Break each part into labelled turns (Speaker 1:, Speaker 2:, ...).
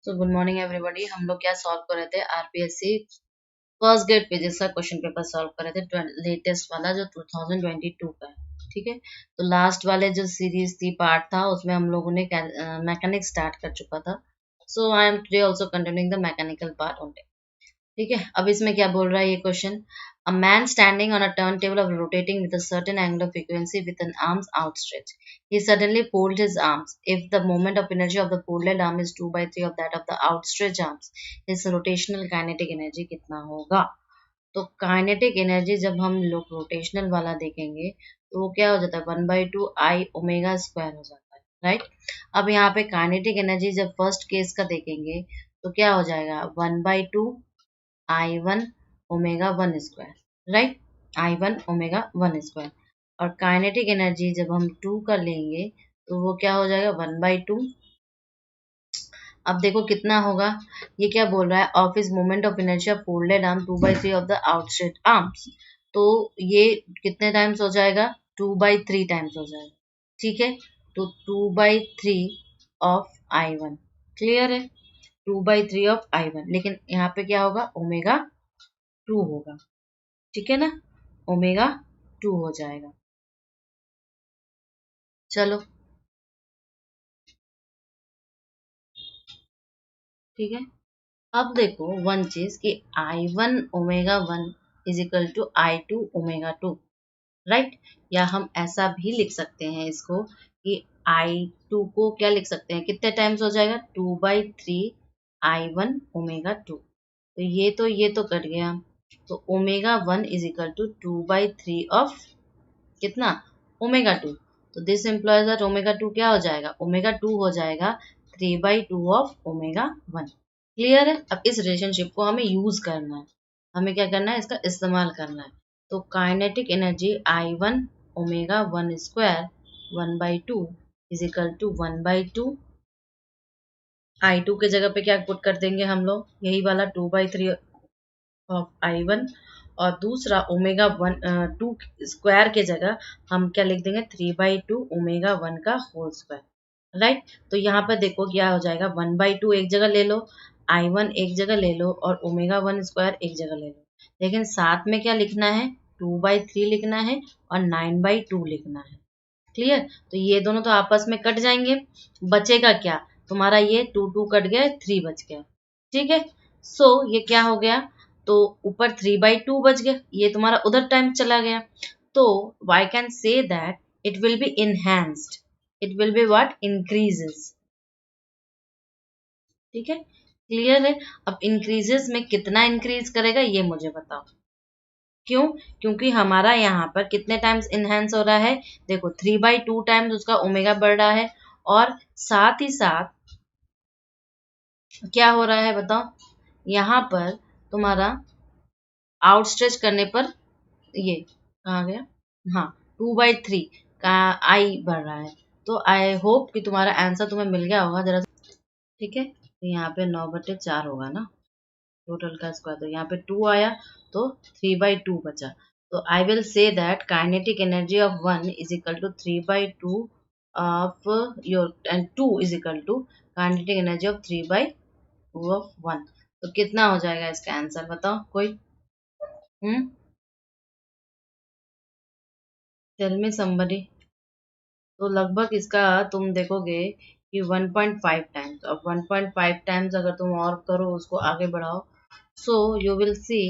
Speaker 1: तो good morning everybody. हम लोग क्या सॉल्व कर रहे थे, आरपीएससी फर्स्ट ग्रेड फिजिक्स का क्वेश्चन पेपर सॉल्व कर रहे थे, लेटेस्ट वाला जो 2022 का है। ठीक है, तो लास्ट वाले जो सीरीज थी पार्ट था उसमें हम लोगों ने मैकेनिक्स स्टार्ट कर चुका था। So I am today also continuing the mechanical part only. ठीक है, अब इसमें क्या बोल रहा है ये question. A man standing on a turn table of rotating with a certain angle of frequency with an arms outstretch, he suddenly folded his arms. If the moment of inertia of the folded arm is 2/3 of that of the outstretched arms, his rotational kinetic energy कितना होगा। तो kinetic energy जब हम लोग rotational वाला देखेंगे तो वो क्या हो जाता है, 1/2 आई ओमेगा स्क्वायर हो जाता है, राइट। अब यहाँ पे काइनेटिक एनर्जी जब फर्स्ट केस का देखेंगे तो क्या हो जाएगा, 1/2 I1 omega 1 square, right. I1 omega 1 square. और काइनेटिक एनर्जी जब हम 2 का लेंगे तो वो क्या हो जाएगा, 1/2। अब देखो कितना होगा, ये क्या बोल रहा है, of is moment of inertia folded arm 2/3 of the outstretch arms. तो ये कितने टाइम्स हो जाएगा, 2/3 टाइम्स हो जाएगा। ठीक है, तो 2/3 ऑफ I1, क्लियर है, 2/3 ऑफ I1। लेकिन यहाँ पे क्या होगा, ओमेगा 2 होगा। ठीक है ना, ओमेगा 2 हो जाएगा। चलो ठीक है, अब देखो वन चीज कि I1 omega 1 is equal to I2 omega 2, right. या हम ऐसा भी लिख सकते हैं इसको कि I2 को क्या लिख सकते हैं, कितने टाइम्स हो जाएगा, 2/3 I1 ओमेगा 2। तो ये तो कट गया, तो omega 1 is equal to 2/3 of कितना, ओमेगा 2। तो दिस इम्प्लॉयज दैट ओमेगा 2 क्या हो जाएगा, ओमेगा 2 हो जाएगा 3/2 ऑफ ओमेगा 1। क्लियर है। अब इस रिलेशनशिप को हमें यूज करना है, हमें क्या करना है, इसका इस्तेमाल करना है। तो kinetic energy I1 omega 1 square 1/2 is equal to 1/2 I2 के जगह पे क्या पुट कर देंगे हम लोग, यही वाला 2/3 ऑफ I1, और दूसरा ओमेगा 2 स्क्वायर के जगह हम क्या लिख देंगे, 3/2 ओमेगा 1 का होल स्क्वायर, राइट। तो यहाँ पर देखो क्या हो जाएगा, 1/2 एक जगह ले लो, I1 एक जगह ले लो, और ओमेगा 1 स्क्वायर एक जगह ले लो। लेकिन साथ में क्या लिखना है, 2/3 लिखना है और 9/2 लिखना है। क्लियर, तो ये दोनों तो आपस में कट जाएंगे, बचेगा क्या, तुम्हारा ये 2 कट गया, 3 बच गया। ठीक है, सो ये क्या हो गया, तो ऊपर 3/2 बच गया, ये तुम्हारा उधर टाइम चला गया। तो I can say that it will B enhanced, it will be what, increases. ठीक है, क्लियर है। अब इंक्रीजेस में कितना इंक्रीज करेगा ये मुझे बताओ, क्यों, क्योंकि हमारा यहाँ पर कितने टाइम्स इनहेंस हो रहा है, देखो 3/2 टाइम्स उसका ओमेगा बढ़ रहा है, और साथ ही साथ क्या हो रहा है बताओ, यहाँ पर तुम्हारा आउटस्ट्रेच करने पर ये कहाँ गया, हाँ 2/3 का आई बढ़ रहा है। तो आई होप कि तुम्हारा आंसर तुम्हें मिल गया होगा जरा। ठीक है, तो यहाँ पे 9/4 होगा ना टोटल का स्क्वायर, तो यहाँ पे 2 आया तो 3/2 बचा। तो I will say that kinetic energy of 1 is equal to 3/2 of your, and 2 is equal to kinetic energy of 3/2 of 1। तो कितना हो जाएगा इसका आंसर बताओ कोई, टेल मी समबडी। तो लगभग इसका तुम देखोगे कि 1.5 टाइम्स, अब 1.5 टाइम्स अगर तुम और करो, उसको आगे बढ़ाओ, so you will see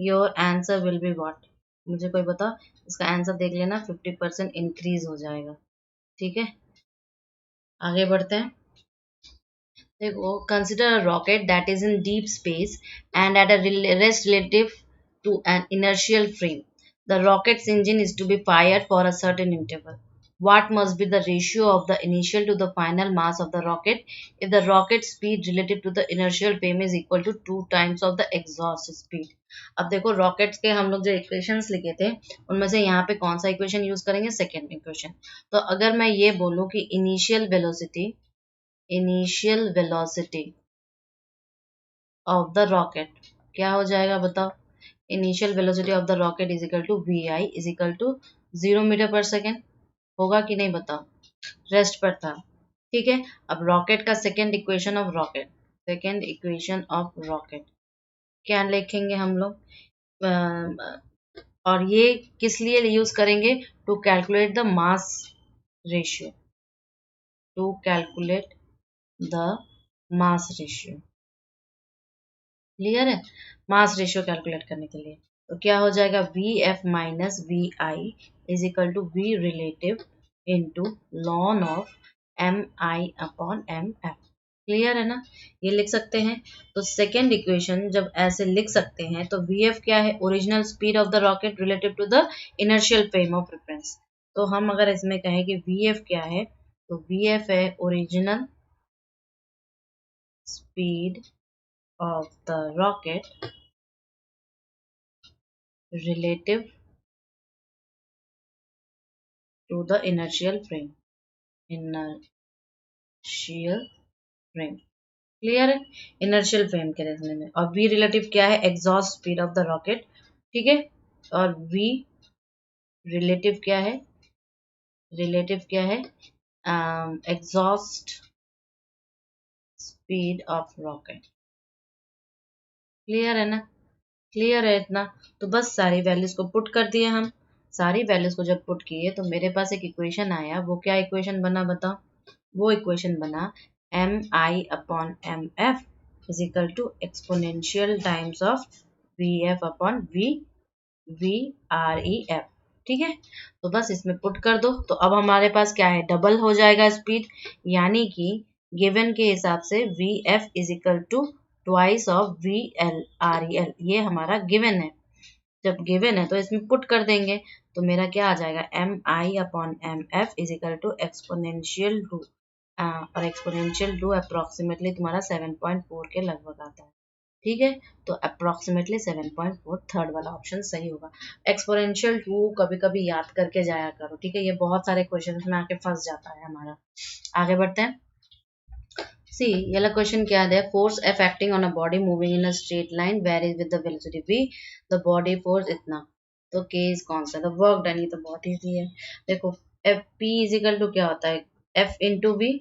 Speaker 1: your answer will be what. मुझे कोई बताओ, इसका आंसर देख लेना, 50% इंक्रीज हो जाएगा। ठीक है, आगे बढ़ते हैं। देखो, consider a rocket that is in deep space and at a rest relative to an inertial frame. The rocket's engine is to be fired for a certain interval. What must be the ratio of the initial to the final mass of the rocket if the rocket speed relative to the inertial frame is equal to 2 times of the exhaust speed? अब देखो rockets के हम लोग जो equations लिखे थे उनमें से यहाँ पे कौन सा इक्वेशन यूज करेंगे, सेकेंड इक्वेशन। तो अगर मैं ये बोलूं कि initial velocity of the rocket क्या हो जाएगा बताओ, initial velocity of the rocket is equal to VI is equal to 0 metre per second, होगा कि नहीं बताओ, रेस्ट पर था। ठीक है। अब रॉकेट का सेकेंड इक्वेशन ऑफ रॉकेट क्या लिखेंगे हम लोग? और ये किस लिए यूज करेंगे? To calculate the mass ratio, to calculate the mass ratio. Clear है? मास रेशियो कैलकुलेट करने के लिए तो क्या हो जाएगा? V F minus V I is equal to V relative into लॉन of M I upon M F. Clear है ना? ये लिख सकते हैं। तो सेकेंड इक्वेशन जब ऐसे लिख सकते हैं तो वी एफ क्या है? Original speed of the rocket relative to the inertial frame of reference. तो हम अगर इसमें कहें कि वी एफ क्या है, तो वी एफ है original speed of the rocket relative to the inertial frame, inertial frame। Clear है? इनर्शियल फ्रेम के रेसने में। और v रिलेटिव क्या है? Exhaust speed of the rocket. ठीक है। और v रिलेटिव क्या है? रिलेटिव क्या है? Exhaust speed of rocket. Clear है ना? क्लियर है इतना? तो बस सारी वैल्यूज को पुट कर दिए हम। सारी वैल्यूज को जब पुट किए तो मेरे पास एक इक्वेशन आया। वो क्या इक्वेशन बना बताओ? वो इक्वेशन बना M I upon M F is equal to exponential times of V F upon V V R E F. ठीक है। तो बस इसमें पुट कर दो। तो अब हमारे पास क्या है? डबल हो जाएगा स्पीड, यानी कि गिवन के हिसाब से V F is equal to twice of V L R E L. ये हमारा गिवन है। जब गिवन है तो इसमें पुट कर देंगे तो मेरा क्या आ जाएगा? M I upon M F is equal to exponential two, और एक्सपोनेंशियल टू अप्रोक्सीमेटली तुम्हारा 7.4 के लगभग आता है। ठीक है। तो अप्रोक्सीमेटली 7.4 थर्ड वाला ऑप्शन सही होगा। एक्सपोनेंशियल टू कभी कभी याद करके जाया करो। ठीक है। ये बहुत सारे क्वेश्चन में आके फंस जाता है हमारा। आगे बढ़ते हैं। सी ये वाला क्वेश्चन क्या है? Force F acting on a body moving in a straight line varies with the velocity v, the body force इतना। तो k is constant. The work done, ये तो बहुत इजी है। देखो F p is equal to क्या होता है? f into V.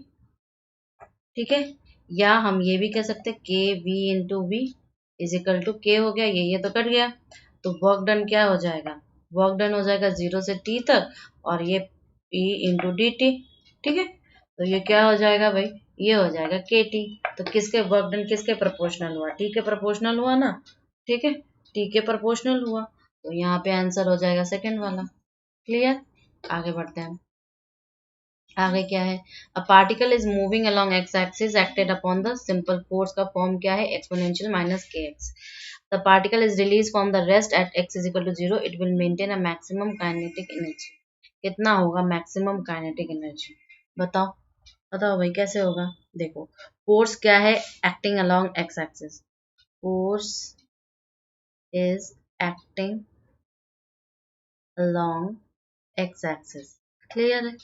Speaker 1: ठीक है। या हम ये भी कह सकते हैं के V into V is equal to के हो गया। ये तो कट गया। तो वर्क डन क्या हो जाएगा? वर्क डन हो जाएगा 0 से t तक, और ये p इंटू डी टी। ठीक है। तो ये क्या हो जाएगा भाई? ये हो जाएगा के टी। तो किसके वर्क डन किसके प्रोपोर्शनल हुआ? टी के प्रोपोर्शनल हुआ ना। ठीक है। टी के प्रोपोर्शनल हुआ। तो यहाँ पे आंसर हो जाएगा सेकेंड वाला। क्लियर? आगे बढ़ते हैं। आगे क्या है? A particle is moving along x axis acted upon the simple force का फॉर्म क्या है? एक्सपोनेंशियल माइनस के X. The particle is release from the rest at X is equal to 0, it will maintain a maximum kinetic energy. कितना होगा maximum kinetic energy? बताओ। बताओ भाई कैसे होगा? देखो फोर्स क्या है? Acting along x axis. Force is acting along x axis. Clear है?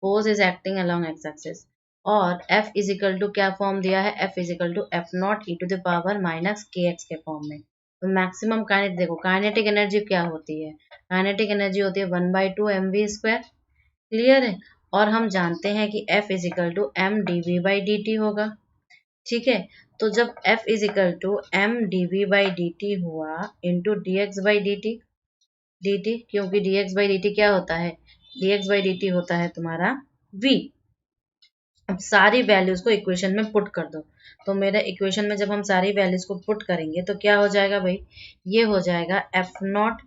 Speaker 1: Force is acting along x axis. और F इज इक्वल टू क्या फॉर्म दिया है? F is equal to f not e to the power minus के x के form में। तो maximum kinetic, देखो काइनेटिक एनर्जी क्या होती है? काइनेटिक एनर्जी होती है 1/2 mv स्क्वायर। क्लियर है? और हम जानते हैं कि F is equal to m d v by d t होगा। ठीक है। तो जब F is equal to m d v by d t हुआ into d x by d t, क्योंकि d x by d t क्या होता है? D x by d t होता है तुम्हारा v। अब सारी वैल्यूज को इक्वेशन में पुट कर दो। तो मेरा इक्वेशन में जब हम सारी वैल्यूज को पुट करेंगे तो क्या हो जाएगा भाई? ये हो जाएगा F not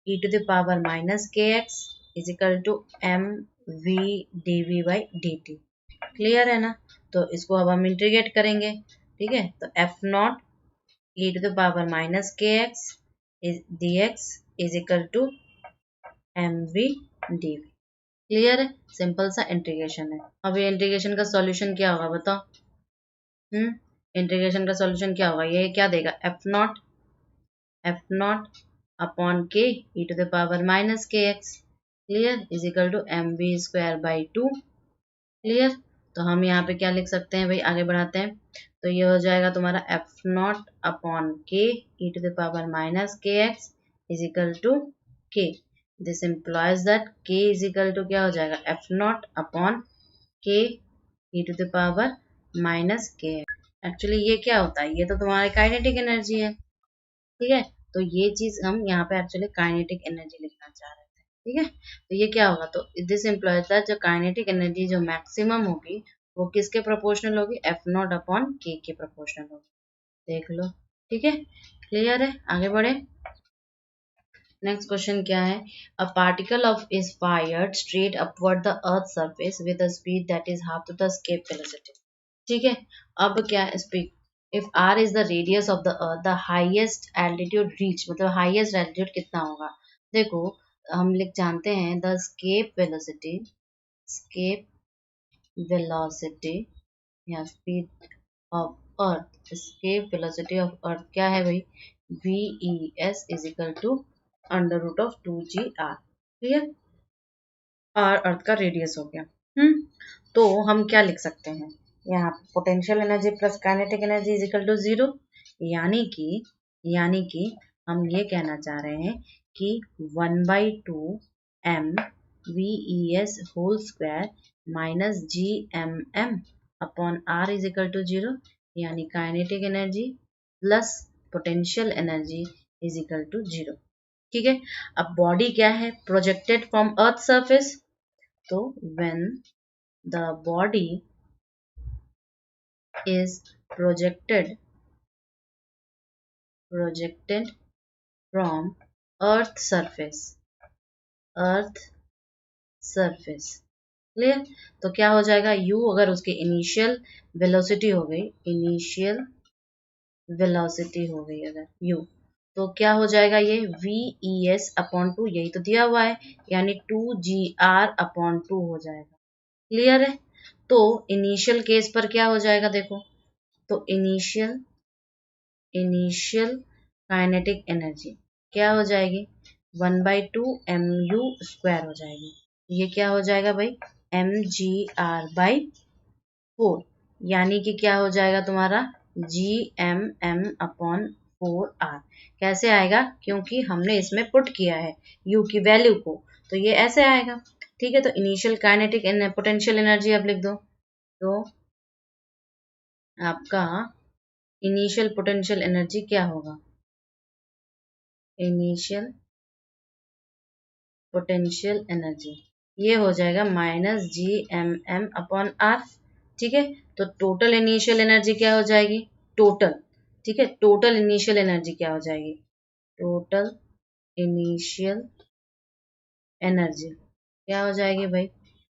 Speaker 1: e to the power minus के x is equal to M v d v by d t. Clear है ना? तो इसको अब हम इंटीग्रेट करेंगे। ठीक है। तो f not e to the power minus के x d x is equal to M v d v. Clear है? सिंपल सा इंटीग्रेशन है। अब ये इंटीग्रेशन का सॉल्यूशन क्या होगा बताओ? इंटीग्रेशन का सॉल्यूशन क्या होगा? ये क्या देगा? F not upon K E to the power minus के X. Clear? Is equal to M V square by 2। Clear? तो हम यहाँ पे क्या लिख सकते हैं भाई? आगे बढ़ाते हैं। तो ये हो जाएगा तुम्हारा F not upon K E to the power minus के x is equal to K. This implies that k is equal to क्या हो जाएगा? F not upon K e to the power minus K. Actually ये क्या होता है, ये तो तुम्हारी काइनेटिक एनर्जी है, ठीक है। तो ये चीज हम यहाँ पे एक्चुअली काइनेटिक एनर्जी लिखना चाह रहे थे, ठीक है। तो ये क्या होगा, तो दिस इम्प्लॉयज दैट जो काइनेटिक एनर्जी जो मैक्सिमम होगी वो किसके प्रोपोर्शनल होगी, एफ नॉट अपॉन के प्रोपोर्शनल होगी। देख लो, ठीक है, क्लियर है। आगे बढ़े। नेक्स्ट क्वेश्चन क्या है, a particle of is fired straight upward the earth surface with a speed that is half to the escape velocity, ठीक है। अब क्या speed, if R is the radius of the earth the highest altitude reach, मतलब highest altitude कितना होगा। देखो हम लिख जानते हैं द स्केप वेलोसिटी या speed of earth, escape velocity of earth क्या है भाई, V E S is equal to under root of 2 g r, clear. R earth का रेडियस हो गया। तो हम क्या लिख सकते हैं, यहाँ potential energy plus kinetic energy is equal to 0, यानी कि हम ये कहना चाह रहे हैं कि 1/2 m V E S whole square minus G M M upon R is equal to 0, यानी kinetic energy plus potential energy is equal to 0, ठीक है। अब बॉडी क्या है, प्रोजेक्टेड फ्रॉम अर्थ सरफेस, तो when the body is projected from earth surface clear. तो क्या हो जाएगा, u अगर उसकी इनिशियल वेलोसिटी हो गई अगर u, तो क्या हो जाएगा ये वी ई एस अपॉन 2, यही तो दिया हुआ है, यानी 2 GR/2 हो जाएगा, क्लियर है। तो इनिशियल केस पर क्या हो जाएगा देखो, तो इनिशियल काइनेटिक एनर्जी क्या हो जाएगी, 1/2 mu² हो जाएगी। ये क्या हो जाएगा भाई, mgr/4, यानी कि क्या हो जाएगा तुम्हारा gmm/4r। कैसे आएगा, क्योंकि हमने इसमें पुट किया है u की वैल्यू को, तो ये ऐसे आएगा, ठीक है। तो इनिशियल काइनेटिक पोटेंशियल एनर्जी अब लिख दो, तो आपका इनिशियल पोटेंशियल एनर्जी क्या होगा, इनिशियल पोटेंशियल एनर्जी ये हो जाएगा माइनस gmm/r, ठीक है। तो टोटल इनिशियल एनर्जी क्या हो जाएगी, टोटल, ठीक है, टोटल इनिशियल एनर्जी क्या हो जाएगी, टोटल इनिशियल एनर्जी क्या हो जाएगी भाई,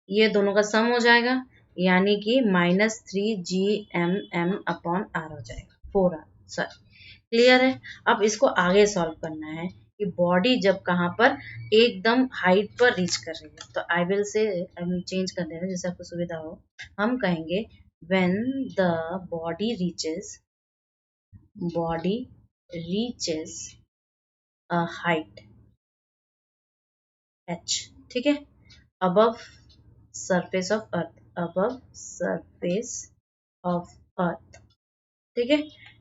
Speaker 1: ये दोनों का सम हो जाएगा, यानी कि -3 gmm/r हो जाएगा, 4r, सॉरी, क्लियर है। अब इसको आगे सॉल्व करना है कि बॉडी जब कहाँ पर एकदम हाइट पर रीच कर रही है, तो आई विल से हम चेंज कर देना जैसे आपको सुविधा हो, हम कहेंगे when the body reaches a height h, ठीक है, above surface of earth, ठीक है,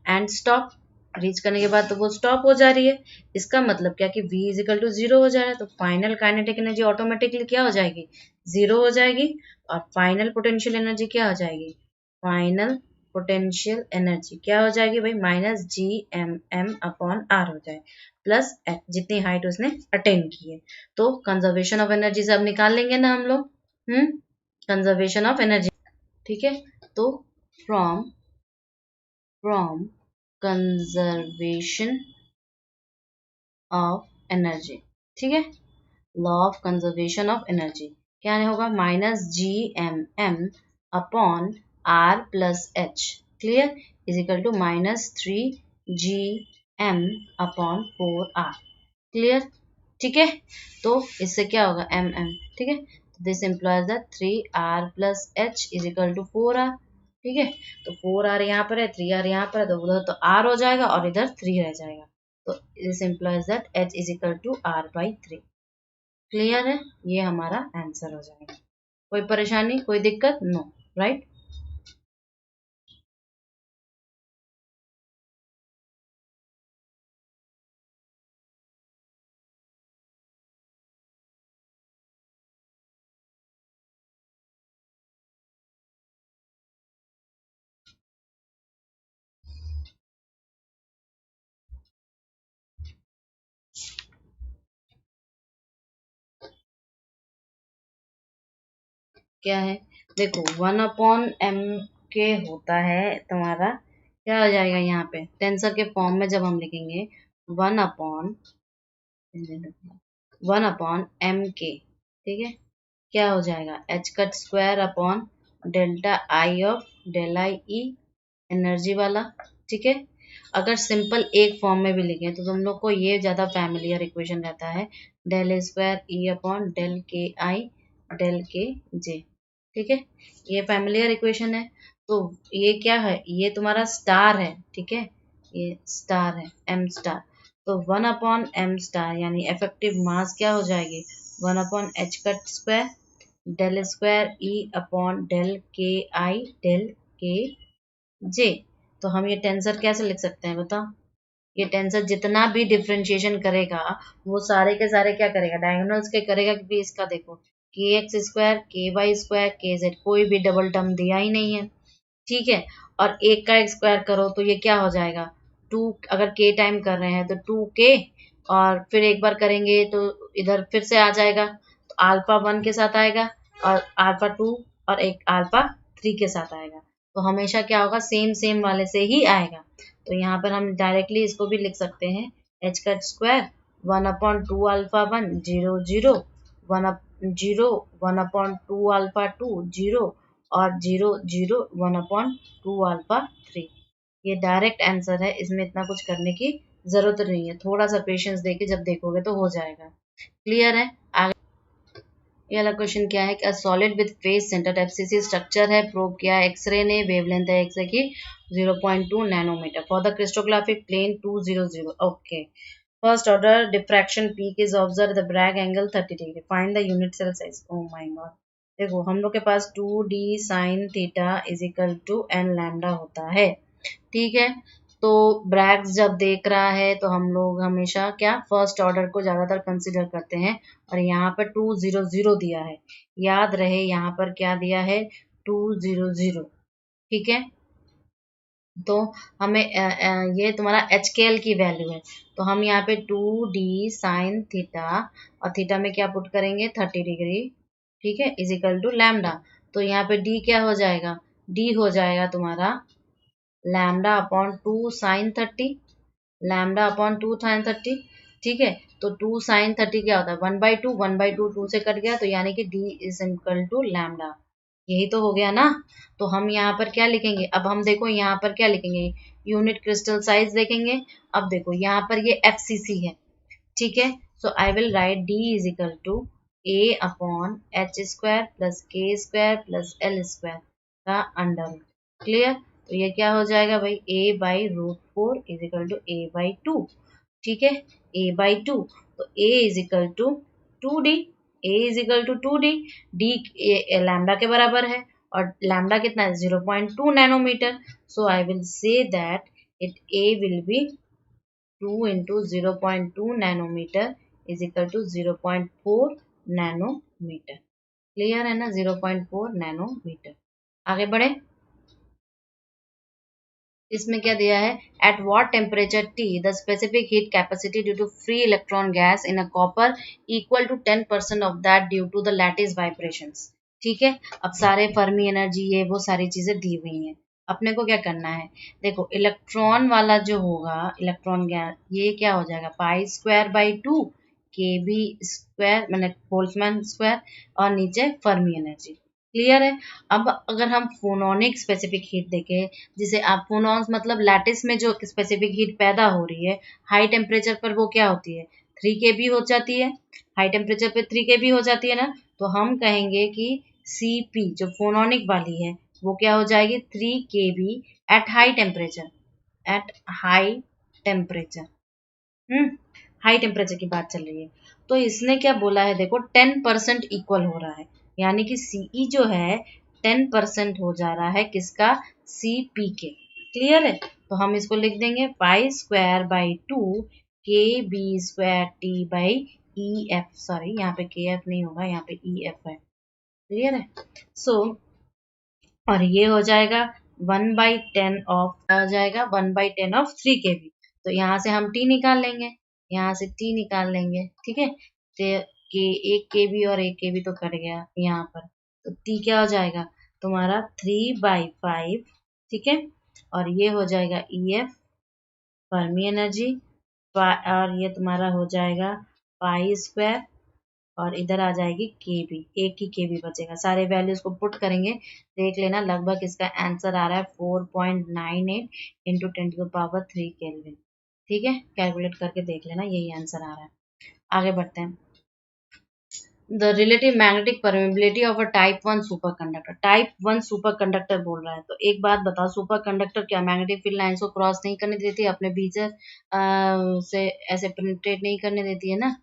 Speaker 1: एंड स्टॉप, रीच करने के बाद तो वो स्टॉप हो जा रही है, इसका मतलब क्या कि v इज इक्वल टू 0 हो जा रहा है, तो फाइनल काइनेटिक एनर्जी ऑटोमेटिकली क्या हो जाएगी, 0 हो जाएगी, और फाइनल पोटेंशियल एनर्जी क्या हो जाएगी, फाइनल पोटेंशियल एनर्जी क्या हो जाएगी भाई, -gmm/r हो जाए, प्लस जितनी हाइट उसने अटेन की है। तो कंजर्वेशन ऑफ एनर्जी से अब निकाल लेंगे ना हम लोग, कंजर्वेशन ऑफ एनर्जी, ठीक है। तो फ्रॉम कंजर्वेशन ऑफ एनर्जी, ठीक है, law of conservation of energy क्या होगा, -gmm/r+h, clear, is equal to -3gm/4r, clear, ठीक है। तो इससे क्या होगा ठीक है, this implies that 3r+h is equal to 4r, ठीक है। तो 4r यहाँ पर है, 3r यहाँ पर है, तो उधर तो r हो जाएगा और इधर 3 रह जाएगा, तो this implies that h is equal to r/3, clear है। ये हमारा आंसर हो जाएगा। कोई परेशानी, कोई दिक्कत, नो, राइट। क्या है, देखो 1/m के होता है तुम्हारा, क्या हो जाएगा यहाँ पे टेंसर के फॉर्म में जब हम लिखेंगे 1/m के, ठीक है, क्या हो जाएगा H cut square upon delta I of del I E, energy वाला, ठीक है। अगर सिंपल एक फॉर्म में भी लिखें तो तुम लोग को ये ज्यादा फैमिलियर इक्वेशन रहता है, del square E upon del K I del के जे, ठीक है, ये फैमिलियर इक्वेशन है। तो ये क्या है, ये तुम्हारा स्टार है, ठीक है, ये स्टार है एम स्टार। तो 1/m स्टार यानी इफेक्टिव मास क्या हो जाएगी 1/h cut square del square E upon del K I del के जे। तो हम ये टेंसर कैसे लिख सकते हैं बताओ, ये टेंसर जितना भी डिफरेंशिएशन करेगा वो सारे के सारे क्या करेगा डायगोनल्स के करेगा, क्योंकि इसका देखो के एक्स स्क्वायर के वाई स्क्वायर के जेड कोई भी डबल टर्म दिया ही नहीं है, ठीक है। और एक का स्क्वायर करो तो ये क्या हो जाएगा 2, अगर के टाइम कर रहे हैं तो 2k, और फिर एक बार करेंगे तो इधर फिर से आ जाएगा, तो अल्फा 1 के साथ आएगा और अल्फा 2 और एक अल्फा 3 के साथ आएगा। तो हमेशा क्या होगा सेम सेम वाले से ही आएगा। तो यहाँ पर हम डायरेक्टली इसको भी लिख सकते हैं H cut square 1/2 alpha 1 0 0 1/2 alpha 2 0 और 0 0 1/2 अल्फा 3। ये डायरेक्ट आंसर है, इसमें इतना कुछ करने की जरूरत नहीं है, थोड़ा सा पेशेंस देके जब देखोगे तो हो जाएगा। क्लियर है। आगे ये वाला क्वेश्चन क्या है कि solid with face centre FCC structure है, प्रोब किया है एक्सरे ने, वेवलेंथ है एक्सरे की 0.2 nanometre for the crystallographic plane 200। Okay, first order diffraction peak is observe the Bragg angle 30 degree, find the unit cell size. Oh my god, देखो हम लोग के पास 2d sin theta is equal to n lambda होता है, ठीक है। तो ब्रैग्स जब देख रहा है तो हम लोग हमेशा क्या फर्स्ट ऑर्डर को ज्यादातर कंसिडर करते हैं, और यहाँ पर 200 दिया है, याद रहे यहाँ पर क्या दिया है 200, ठीक है। तो हमें ये तुम्हारा एच के एल की वैल्यू है, तो हम यहाँ पे 2d sin थीटा और थीटा में क्या पुट करेंगे 30 डिग्री, ठीक है, इज इक्वल टू लैम्डा। तो यहाँ पे d क्या हो जाएगा, d हो जाएगा तुम्हारा lambda upon 2 sine 30, lambda upon 2 sine 30, ठीक है। तो 2 साइन 30 क्या होता है 1/2, 1/2 2 से कट गया, तो यानी कि d is equal to lambda, यही तो हो गया ना। तो हम यहाँ पर क्या लिखेंगे, अब हम देखो यहाँ पर क्या लिखेंगे यूनिट क्रिस्टल साइज लिखेंगे। अब देखो यहाँ पर ये एफसीसी है, ठीक है। So I will write d is equal to a upon h square plus k square plus l square का अंडर, क्लियर। तो ये क्या हो जाएगा भाई a/√4 is equal to a/2, ठीक है, a/2। तो a is equal to 2d, a is equal to 2d, d lambda के बराबर है और लैम्डा कितना है 0.2 nanometre. So I will say that it a will be 2 into 0.2 nanometre is equal to 0.4 nanometre, clear है ना 0.4 nanometre. आगे बढ़े, इसमें क्या दिया है at what temperature T the specific heat capacity due to free electron gas in a copper equal to 10% of that due to the lattice vibrations, ठीक है। अब सारे फर्मी एनर्जी ये वो सारी चीजें दी हुई हैं, अपने को क्या करना है, देखो इलेक्ट्रॉन वाला जो होगा इलेक्ट्रॉन गैस ये क्या हो जाएगा π² 2 kb स्क्वायर मतलब बोल्ट्जमैन स्क्वायर और नीचे फर्मी एनर्जी, क्लियर है। अब अगर हम फोनोनिक स्पेसिफिक हीट देखें, जिसे आप फोनॉन्स मतलब लैटिस में जो स्पेसिफिक हीट पैदा हो रही है हाई टेम्परेचर पर वो क्या होती है 3 kb हो जाती है, हाई टेम्परेचर पे 3 kb हो जाती है ना। तो हम कहेंगे कि Cp जो फोनोनिक वाली है वो क्या हो जाएगी 3 kb at high temperature, at high temperature, high temperature की बात चल रही है। तो इसने क्या बोला है देखो 10% इक्वल हो रहा है, यानी कि Ce जो है 10% हो जा रहा है किसका Cp के, क्लियर है। तो हम इसको लिख देंगे π²/2 kb²t/EF, सॉरी यहाँ पे kf नहीं होगा यहाँ पे EF है, क्लियर है। सो और ये हो जाएगा 1/10 ऑफ क्या हो जाएगा 1/10 ऑफ 3 kb। तो यहाँ से हम t निकाल लेंगे, यहाँ से t निकाल लेंगे, ठीक है। तो के 1 kb और 1 kb तो कट गया यहाँ पर, तो टी क्या हो जाएगा तुम्हारा 3/5, ठीक है। और ये हो जाएगा EF फर्मी एनर्जी, और ये तुम्हारा हो जाएगा पाई स्क्वायर, और इधर आ जाएगी के बी, एक ही के बी बचेगा। सारे वैल्यूज को पुट करेंगे, देख लेना लगभग इसका आंसर आ रहा है 4.98 इंटू 10⁻³ केल्विन, ठीक है। कैलकुलेट करके देख लेना, यही आंसर आ रहा है। आगे बढ़ते हैं। The relative magnetic permeability of a type 1 super conductor. Type 1 super conductor बोल रहा है, तो एक बात बताओ, सुपर कंडक्टर क्या मैग्नेटिक फील्ड लाइंस को क्रॉस नहीं करने देती, अपने भीतर से ऐसे पेनिट्रेट नहीं करने देती है ना,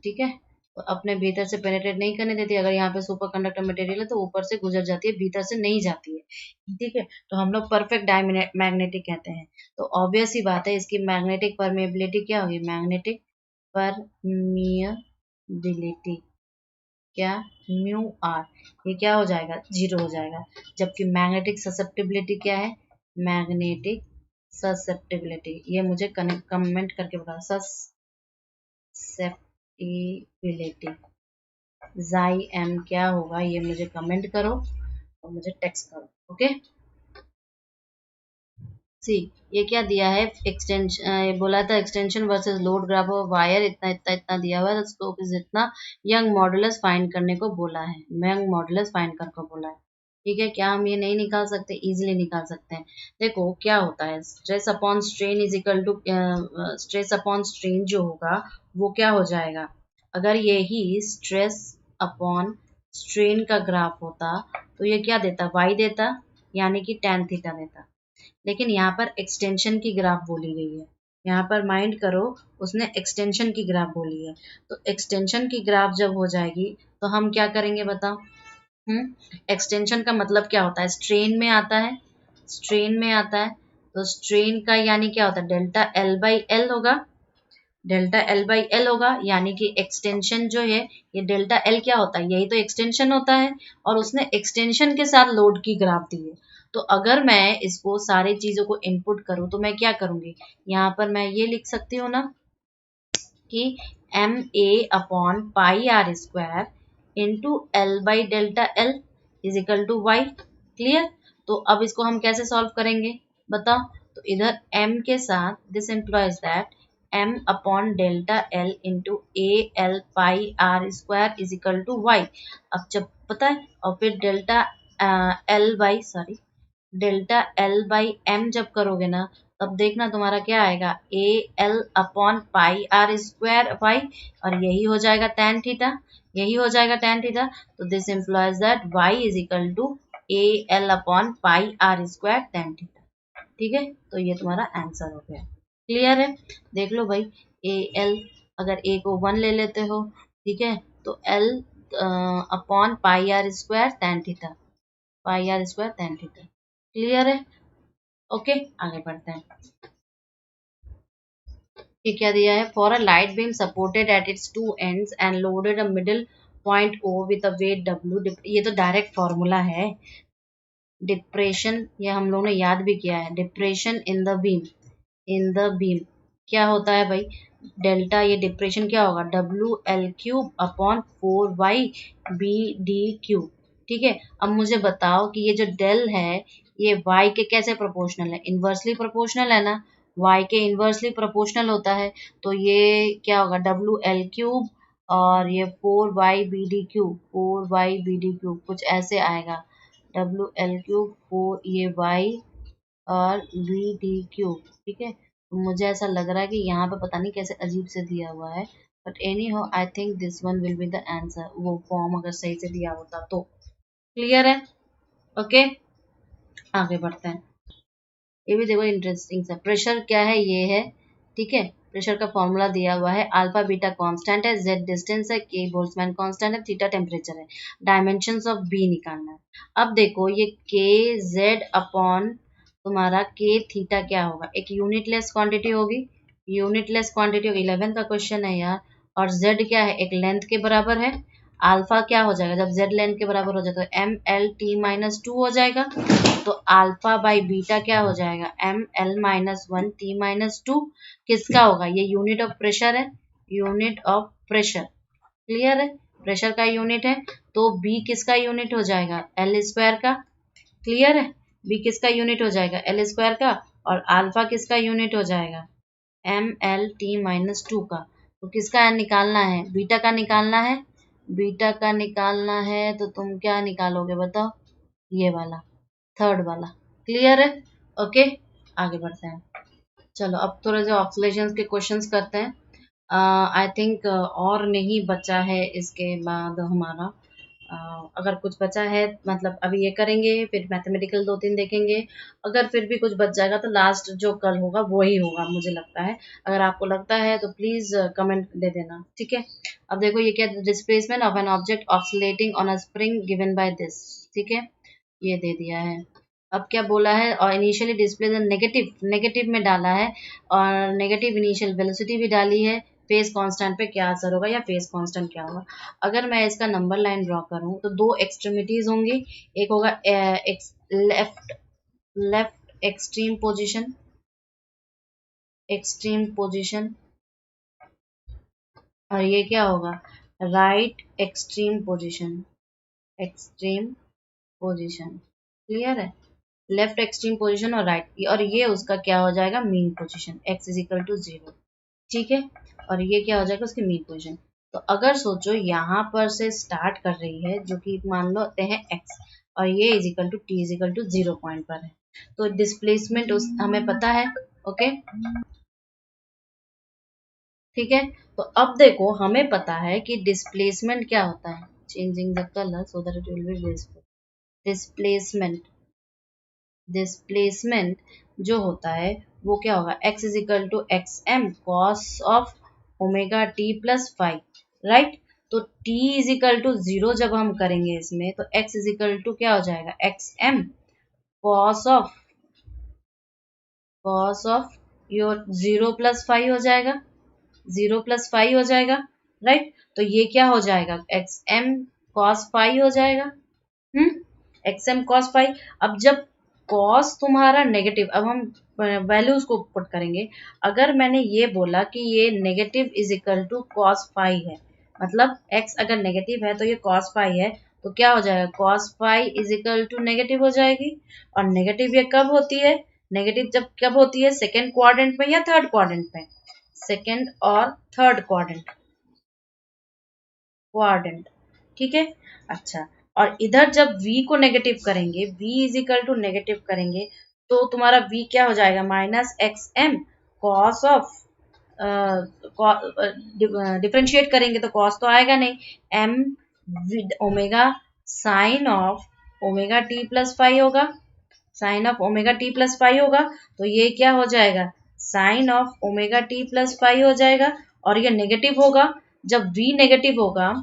Speaker 1: ठीक है। तो अपने भीतर से पेनिट्रेट नहीं करने देती। अगर यहाँ पे सुपर कंडक्टर मटेरियल है तो ऊपर से गुजर जाती है, भीतर से नहीं जाती है, ठीक है। तो हम लोग परफेक्ट मैग्नेटिक कहते हैं। तो ऑब्वियस ही बात है, इसकी मैग्नेटिक परमेबिलिटी क्या होगी, मैग्नेटिक परमियबिलिटी क्या, म्यू आर, ये क्या हो जाएगा, 0 हो जाएगा। जबकि मैग्नेटिक ससेप्टिबिलिटी क्या है, मैग्नेटिक ससेप्टिबिलिटी, ये मुझे कमेंट करके बताओ, ससेप्टिबिलिटी जाई एम क्या होगा, ये मुझे कमेंट करो और मुझे टेक्स्ट करो, ओके। सी, ये क्या दिया है, एक्सटेंशन, ये बोला था extension versus load graph of wire, इतना इतना इतना दिया हुआ है, स्लोप इज इतना, यंग मॉडुलस फाइंड करने को बोला है, यंग मॉडुलस फाइंड करने को बोला है, ठीक है। क्या हम ये नहीं निकाल सकते, इजीली निकाल सकते हैं। देखो क्या होता है, stress upon strain is equal to, stress upon strain जो होगा वो क्या हो जाएगा, अगर यही स्ट्रेस अपॉन स्ट्रेन का ग्राफ होता तो ये क्या देता, वाई देता, यानी कि tan थीटा देता। लेकिन यहाँ पर एक्सटेंशन की ग्राफ बोली गई है, यहाँ पर माइंड करो, उसने एक्सटेंशन की ग्राफ बोली है। तो एक्सटेंशन की ग्राफ जब हो जाएगी तो हम क्या करेंगे बताओ, एक्सटेंशन का मतलब क्या होता है, स्ट्रेन में आता है, स्ट्रेन में आता है। तो स्ट्रेन का यानी क्या होता है, डेल्टा एल बाई एल होगा, डेल्टा एल बाई एल होगा, यानी कि एक्सटेंशन जो है, ये डेल्टा एल क्या होता है, यही तो एक्सटेंशन होता है, और उसने एक्सटेंशन के साथ लोड की ग्राफ दी है। तो अगर मैं इसको सारी चीजों को इनपुट करूं तो मैं क्या करूंगी, यहाँ पर मैं ये लिख सकती हूँ ना कि M A upon pi R square into L by delta L is equal to Y, clear. तो अब इसको हम कैसे सॉल्व करेंगे बताओ, तो इधर m के साथ this implies that m upon delta L into A L pi R square is equal to Y. अब जब पता है, और फिर delta L by sorry delta L by M जब करोगे ना, तब देखना तुम्हारा क्या आएगा, A L upon pi R square Y, और यही हो जाएगा tan थीटा, यही हो जाएगा tan थीटा। तो this implies that Y is equal to A L upon pi R square tan theta, ठीक है। तो ये तुम्हारा आंसर हो गया, क्लियर है। देख लो भाई, ए एल, अगर ए को 1 ले लेते हो, ठीक है, तो L upon pi R square tan theta, pi R square tan theta, clear है, ओके। आगे बढ़ते हैं। ये क्या दिया है, for a light beam supported at its two ends and loaded a middle point O with a weight W, ये तो डायरेक्ट फॉर्मूला है, डिप्रेशन, ये हम लोगों ने याद भी किया है, depression in the beam, in the beam क्या होता है भाई, डेल्टा, ये डिप्रेशन क्या होगा, WL³ अपॉन 4y/BD³, ठीक है। अब मुझे बताओ कि ये जो डेल है ये y के कैसे प्रोपोर्शनल है, इन्वर्सली प्रोपोर्शनल है ना, y के इन्वर्सली प्रोपोर्शनल होता है। तो ये क्या होगा, WL³ और ये 4y/BD³, 4y/BD³ कुछ ऐसे आएगा, WL³ 4 ये y और BD³, ठीक है। तो मुझे ऐसा लग रहा है कि यहाँ पे पता नहीं कैसे अजीब से दिया हुआ है, बट एनी हो I think this one will be the answer, वो फॉर्म अगर सही से दिया होता तो, क्लियर है, ओके। आगे बढ़ते हैं। ये भी देखो इंटरेस्टिंग सा, प्रेशर क्या है, ये है, ठीक है। प्रेशर का फॉर्मूला दिया हुआ है, अल्फा बीटा कांस्टेंट है, जेड डिस्टेंस है, के बोल्ट्जमैन कांस्टेंट है, थीटा टेम्परेचर है, डायमेंशंस ऑफ बी निकालना है। अब देखो ये के जेड अपॉन तुम्हारा के थीटा क्या होगा, एक यूनिटलेस क्वांटिटी होगी, यूनिटलेस क्वांटिटी 11 का क्वेश्चन है यार। और जेड क्या है, एक लेंथ के बराबर है, अल्फा क्या हो जाएगा, जब जेड लेंथ के बराबर हो जाए तो ML T-2 हो जाएगा, तो अल्फा बाई बीटा क्या हो जाएगा, ML-1 T-2 किसका होगा, ये यूनिट ऑफ प्रेशर है, यूनिट ऑफ प्रेशर, क्लियर है, प्रेशर का यूनिट है। तो बी किसका यूनिट हो जाएगा, एल स्क्वायर का। क्लियर है, बी किसका यूनिट हो जाएगा, एल स्क्वायर का, और अल्फा किसका यूनिट हो जाएगा, एम एल टी माइनस 2 का। तो किसका निकालना है, बीटा का निकालना है, बीटा का निकालना है, तो तुम क्या निकालोगे बताओ, ये वाला, थर्ड वाला। क्लियर है, ओके, आगे बढ़ते हैं। चलो अब थोड़े से ऑक्सीलेशंस के क्वेश्चंस करते हैं। आई थिंक और नहीं बचा है इसके बाद हमारा। अगर कुछ बचा है मतलब अभी ये करेंगे, फिर मैथमेटिकल 2-3 देखेंगे। अगर फिर भी कुछ बच जाएगा तो लास्ट जो कल होगा वो ही होगा मुझे लगता है। अगर आपको लगता है तो प्लीज कमेंट दे देना, ठीक है। अब देखो ये क्या, displacement of an object oscillating on a spring given by this, ठीक है, ये दे दिया है। अब क्या बोला है, और इनिशियली डिस्प्ले नेगेटिव, नेगेटिव में डाला है, और नेगेटिव इनिशियल वेलोसिटी भी डाली है। फेस कांस्टेंट पे क्या असर होगा या फेस कांस्टेंट क्या होगा। अगर मैं इसका नंबर लाइन ड्रॉ करूं तो दो एक्सट्रीमिटीज होंगी, एक होगा left, left extreme position, extreme position, और ये क्या होगा, right extreme position, extreme position. Clear है, लेफ्ट एक्सट्रीम पोजीशन और राइट, और ये उसका क्या हो जाएगा, mean position, x is equal to 0, ठीक है। और ये क्या हो जाएगा, उसकी मीन पोजीशन। तो अगर सोचो यहाँ पर से स्टार्ट कर रही है, जो कि मान लो हैं x, और ये is equal to t is equal to 0 point पर है, तो डिस्प्लेसमेंट उस हमें पता है, ओके, ठीक है। तो अब देखो हमें पता है कि डिस्प्लेसमेंट क्या होता है, changing the colour so that it will be visible. Displacement, displacement जो होता है वो क्या होगा, x is equal to X M cos of omega T plus 5, right. तो t इज इक्वल टू 0 जब हम करेंगे इसमें, तो x इज इक्वल टू क्या हो जाएगा, X M cos of your 0 plus 5 हो जाएगा, 0 प्लस 5 हो जाएगा, राइट। तो ये क्या हो जाएगा, एक्स एम कॉस 5 हो जाएगा, एक्स एम कॉस 5। अब जब कॉस तुम्हारा नेगेटिव, अब हम वैल्यूज को पुट करेंगे। अगर मैंने ये बोला कि ये negative is equal to cos 5 है, मतलब x अगर नेगेटिव है तो ये कॉस 5 है, तो क्या हो जाएगा, cos 5 is equal to negative हो जाएगी। और नेगेटिव ये कब होती है, नेगेटिव जब कब होती है, सेकेंड क्वाड्रेंट में या थर्ड क्वाड्रेंट में, सेकेंड और थर्ड क्वाड्रेंट, क्वाड्रेंट, ठीक है। अच्छा, और इधर जब v को नेगेटिव करेंगे, v is equal to negative करेंगे, तो तुम्हारा v क्या हो जाएगा, minus X M cos of, differentiate करेंगे तो कॉस तो आएगा नहीं, m with omega sine of omega T plus 5 होगा, sine of omega T plus 5 होगा। तो ये क्या हो जाएगा, sine of omega T plus 5 हो जाएगा, और ये नेगेटिव होगा। जब v नेगेटिव होगा,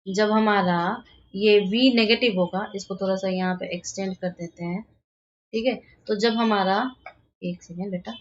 Speaker 1: जब हमारा ये v नेगेटिव होगा, इसको थोड़ा सा यहाँ पे एक्सटेंड कर देते हैं, ठीक है। तो जब हमारा, एक सेकेंड बेटा,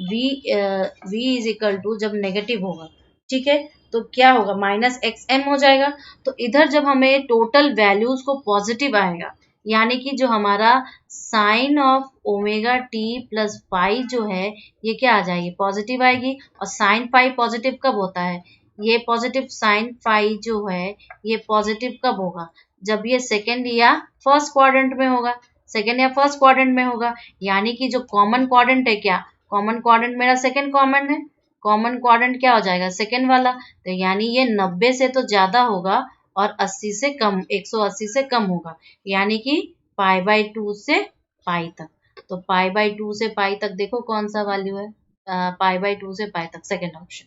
Speaker 1: v इज इक्वल टू जब नेगेटिव होगा, ठीक है, तो क्या होगा, माइनस एक्स एम हो जाएगा। तो इधर जब हमें टोटल वैल्यूज को पॉजिटिव आएगा, यानी कि जो हमारा sine of omega T plus pi जो है, ये क्या आ जाएगी, पॉजिटिव आएगी। और साइन पाई पॉजिटिव कब होता है, ये पॉजिटिव साइन पाई जो है ये पॉजिटिव कब होगा, जब ये सेकेंड या फर्स्ट क्वाड्रेंट में होगा, सेकेंड या फर्स्ट क्वाड्रेंट में होगा। यानी कि जो कॉमन क्वाड्रेंट है, क्या कॉमन क्वाड्रेंट मेरा सेकेंड कॉमन है, कॉमन क्वाड्रेंट क्या हो जाएगा, सेकेंड वाला। तो यानी ये 90 से तो ज्यादा होगा और 80 से कम, 180 से कम होगा, यानी कि पाई बाई 2 से पाई तक। तो पाई बाई 2 से पाई तक देखो कौन सा वैल्यू है, पाई बाई 2 से पाई तक, सेकेंड ऑप्शन।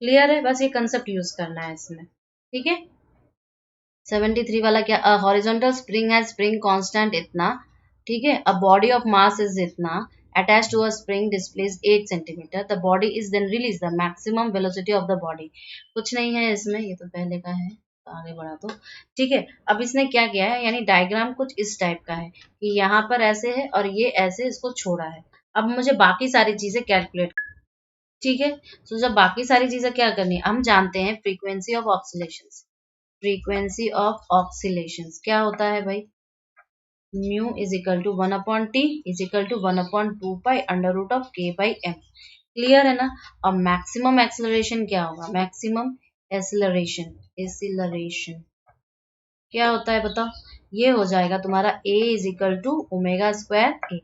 Speaker 1: क्लियर है, बस ये कंसेप्ट यूज करना है इसमें, ठीक है। 73 वाला क्या, अ हॉरिजॉन्टल स्प्रिंग है, स्प्रिंग कांस्टेंट इतना, ठीक है, a body of mass is इतना, attached to a spring displays 8 centimeter, the body is then release the maximum velocity of the body। कुछ नहीं है इसमें, ये तो पहले का है, तो आगे बढ़ा तो ठीक है। अब इसने क्या किया है, यानी डायग्राम कुछ इस टाइप का है कि यहाँ पर ऐसे है और ये ऐसे इसको छोड़ा है। अब मुझे बाकी सारी चीजें कैलकुलेट, ठीक है। तो जब बाकी सारी चीजें क्या करनी है, हम जानते हैं frequency of oscillation, frequency of oscillation क्या होता है भाई, mu is equal to 1 upon T is equal to 1 upon 2 pi under root of के बाई एम। क्लियर है ना। और मैक्सिमम एक्सेलरेशन क्या होगा, मैक्सिमम एक्सेलरेशन, एक्सेलरेशन क्या होता है बताओ, ये हो जाएगा तुम्हारा a is equal to omega square a,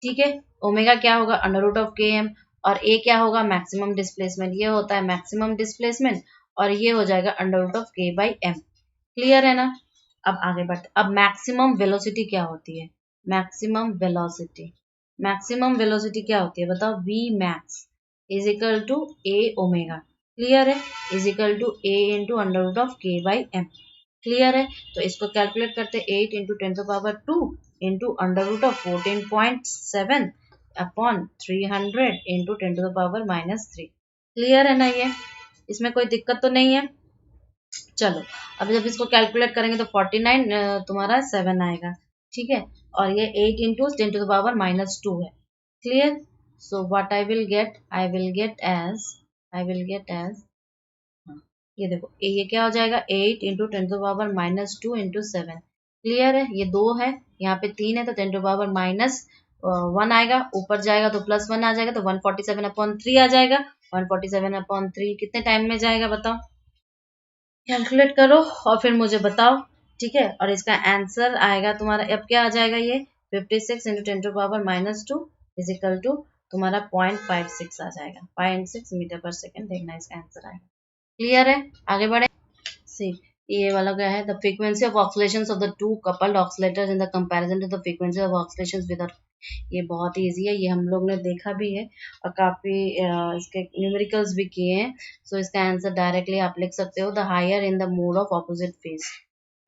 Speaker 1: ठीक है। ओमेगा क्या होगा, under root of k m, और a क्या होगा, मैक्सिमम डिस्प्लेसमेंट, ये होता है मैक्सिमम डिस्प्लेसमेंट, और ये हो जाएगा अंडर रूट ऑफ के बाई एम। क्लियर है ना। अब आगे बढ़ते, अब मैक्सिमम वेलोसिटी क्या होती है, मैक्सिमम वेलोसिटी, मैक्सिमम वेलोसिटी क्या होती है बताओ, v max is equal to a omega, clear है, is equal to a into under root of के बाई एम। क्लियर है, तो इसको कैलकुलेट करते हैं, 8 into 10⁻² into under root of 14.7 upon 300 into 10⁻³ clear है ना ये, इसमें कोई दिक्कत तो नहीं है। चलो, अब जब इसको कैलकुलेट करेंगे तो 49 तुम्हारा 7 आएगा, ठीक है, और ये 8 इंटू 10⁻² है। Clear, so what I will get, ये देखो ये क्या हो जाएगा, 8 इंटू 10⁻² इंटू 7। क्लियर है, ये 2 है, यहाँ पे 3 है, तो 10⁻1 आएगा, ऊपर जाएगा तो +1 आ जाएगा, तो 147/3 आ जाएगा। 147/3 कितने टाइम में जाएगा बताओ, कैलकुलेट करो और फिर मुझे बताओ, ठीक है। और इसका आंसर आएगा तुम्हारा, अब क्या आ जाएगा, ये 56 इंटू 10⁻² इज इक्वल टू तुम्हारा 0.56 आ जाएगा, 0.6 मीटर पर सेकेंड, देखना इसका आंसर आएगा। क्लियर है, आगे बढ़े। सी, ये वाला क्या है, the frequency of oscillations of the two coupled oscillators in the comparison to the frequency of oscillations with, ये बहुत इजी है, ये हम लोग ने देखा भी है और काफी इसके न्यूमेरिकल्स भी किए हैं। सो इसका आंसर डायरेक्टली आप लिख सकते हो, the higher in the mode of opposite phase,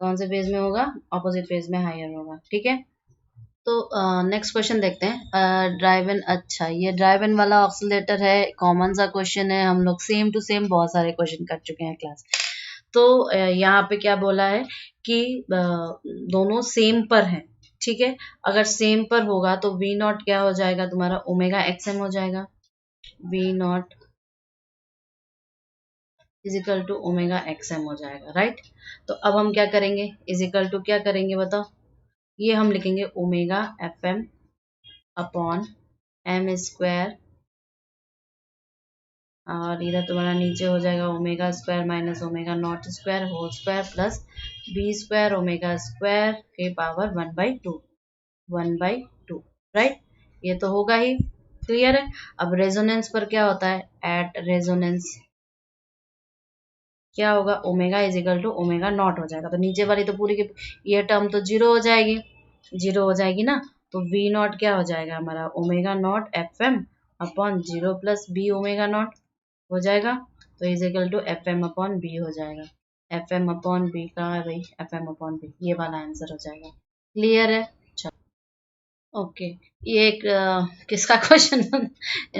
Speaker 1: कौन से फेज में होगा, ऑपोजिट फेज में हायर होगा, ठीक है। तो नेक्स्ट क्वेश्चन देखते हैं, ड्राइवन, अच्छा ये ड्राइवन वाला ऑक्सीलेटर है, कॉमन सा क्वेश्चन है, हम लोग सेम टू सेम बहुत सारे क्वेश्चन कर चुके हैं क्लास। तो यहाँ पे क्या बोला है कि दोनों सेम पर है, ठीक है, अगर सेम पर होगा तो वी नॉट क्या हो जाएगा तुम्हारा, ओमेगा एक्सएम हो जाएगा, V naught is equal to omega X M हो जाएगा, राइट। तो अब हम क्या करेंगे, इज इक्वल टू क्या करेंगे बताओ, ये हम लिखेंगे omega F M upon M square, और इधर तुम्हारा नीचे हो जाएगा omega square minus omega naught square whole square plus B square omega square के पावर 1/2, राइट, ये तो होगा ही। क्लियर है, अब रेजोनेंस पर क्या होता है, एट रेजोनेंस क्या होगा, omega is equal to omega naught हो जाएगा, तो नीचे वाली तो पूरी की ये टर्म तो जीरो हो जाएगी, जीरो हो जाएगी ना, तो वी नॉट क्या हो जाएगा हमारा, omega naught F M upon 0 plus B omega naught हो जाएगा, तो is equal to F M upon B हो जाएगा, एफ एम अपॉन बी कहाँ है भाई, एफ एम अपॉन बी, ये वाला आंसर हो जाएगा। क्लियर है, ओके, ये एक किसका question,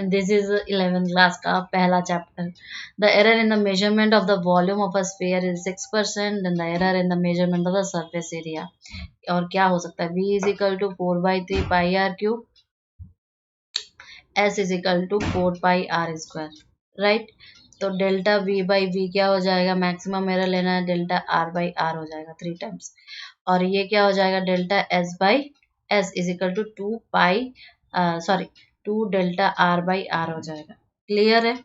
Speaker 1: this is 11th class का पहला chapter. The error in the measurement of the volume of a sphere is 6% and the error in the measurement of the surface area, और क्या हो सकता है, v is equal to 4/3 pi R cube, s is equal to 4 pi R square, right. तो delta v by V क्या हो जाएगा, maximum error लेना है, डेल्टा r बाई आर हो जाएगा 3 टाइम्स, और ये क्या हो जाएगा, delta s by S is equal to 2 delta r by R हो जाएगा। क्लियर है,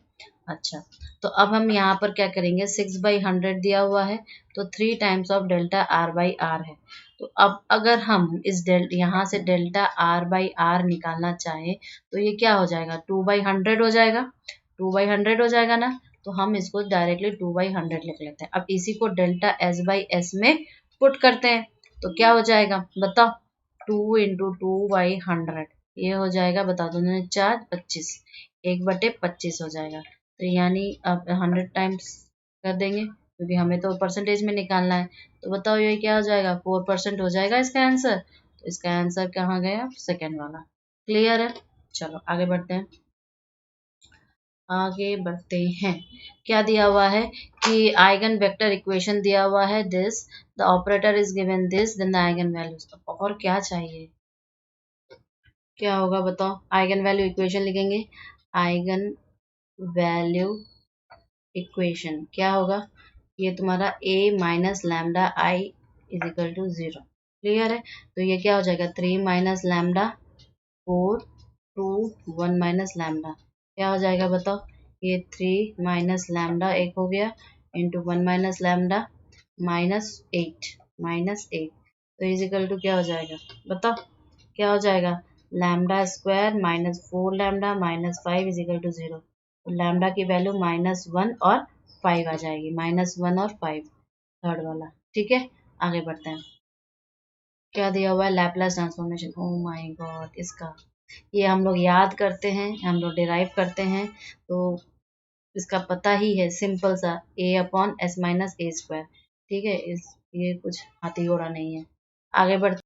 Speaker 1: अच्छा, तो अब हम यहाँ पर क्या करेंगे, 6/100 दिया हुआ है, तो 3 times of delta r by R है, तो अब अगर हम इस यहाँ से डेल्टा r बाई आर निकालना चाहें तो ये क्या हो जाएगा, 2/100 हो जाएगा, 2/100 हो जाएगा ना, तो हम इसको डायरेक्टली 2/100 लिख लेते हैं। अब इसी को डेल्टा s बाई एस में पुट करते हैं, तो क्या हो जाएगा बताओ, 2 इंटू 2/100, ये हो जाएगा, बता दो 4 25, 1/25 हो जाएगा, तो यानी अब 100 टाइम्स कर देंगे क्योंकि हमें तो परसेंटेज में निकालना है, तो बताओ ये क्या हो जाएगा, 4% हो जाएगा इसका आंसर, तो इसका आंसर कहाँ गया, सेकेंड वाला। क्लियर है, चलो आगे बढ़ते हैं, आगे बढ़ते हैं, क्या दिया हुआ है कि आइगन वेक्टर इक्वेशन दिया हुआ है, this the operator is given this then the eigenvalues, और क्या चाहिए, क्या होगा बताओ, आइगन वैल्यू इक्वेशन लिखेंगे, आइगन वैल्यू इक्वेशन क्या होगा, ये तुम्हारा a minus lambda I is equal to 0। Clear है, तो ये क्या हो जाएगा, 3 माइनस लैम्डा 4 2 1 माइनस लैम्डा, क्या हो जाएगा बताओ, ये 3 माइनस लैम्डा एक हो गया इंटू 1 माइनस लैम्डा माइनस 8 -8, तो इजिकल टू क्या हो जाएगा बताओ, क्या हो जाएगा, lambda square -4 lambda -5 is equal to 0। तो लैम्डा की वैल्यू -1 और 5 आ जाएगी, -1 और 5 थर्ड वाला। ठीक है, आगे बढ़ते हैं। क्या दिया हुआ है, Laplace transformation. O my God, इसका ये हम लोग याद करते हैं, हम लोग डिराइव करते हैं, तो इसका पता ही है, सिंपल सा a/s - a²। ठीक है, इस ये कुछ हाथी घोड़ा नहीं है। आगे बढ़ते